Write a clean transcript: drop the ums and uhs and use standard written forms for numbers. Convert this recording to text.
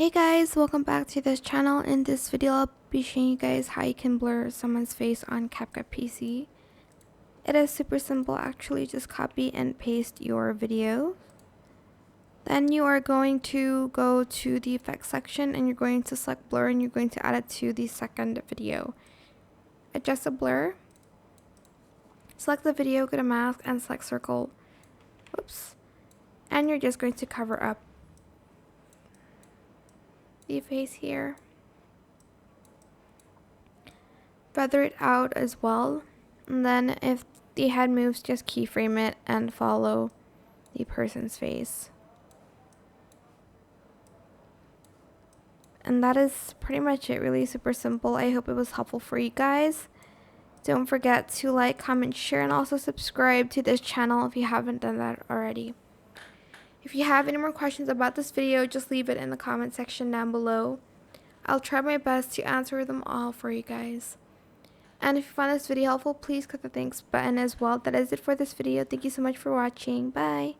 Hey guys, welcome back to this channel. In this video I'll be showing you guys how you can blur someone's face on CapCut PC. It is super simple actually, just copy and paste your video. Then you are going to go to the effects section and you're going to select blur and you're going to add it to the second video. Adjust the blur. Select the video, go to mask and select circle. Whoops. And you're just going to cover up the face here. Feather it out as well, and then if the head moves, just keyframe it and follow the person's face. And that is pretty much it, really super simple. I hope it was helpful for you guys. Don't forget to like, comment, share, and also subscribe to this channel if you haven't done that already. If you have any more questions about this video, just leave it in the comment section down below. I'll try my best to answer them all for you guys. And if you found this video helpful, please click the thanks button as well. That is it for this video. Thank you so much for watching. Bye.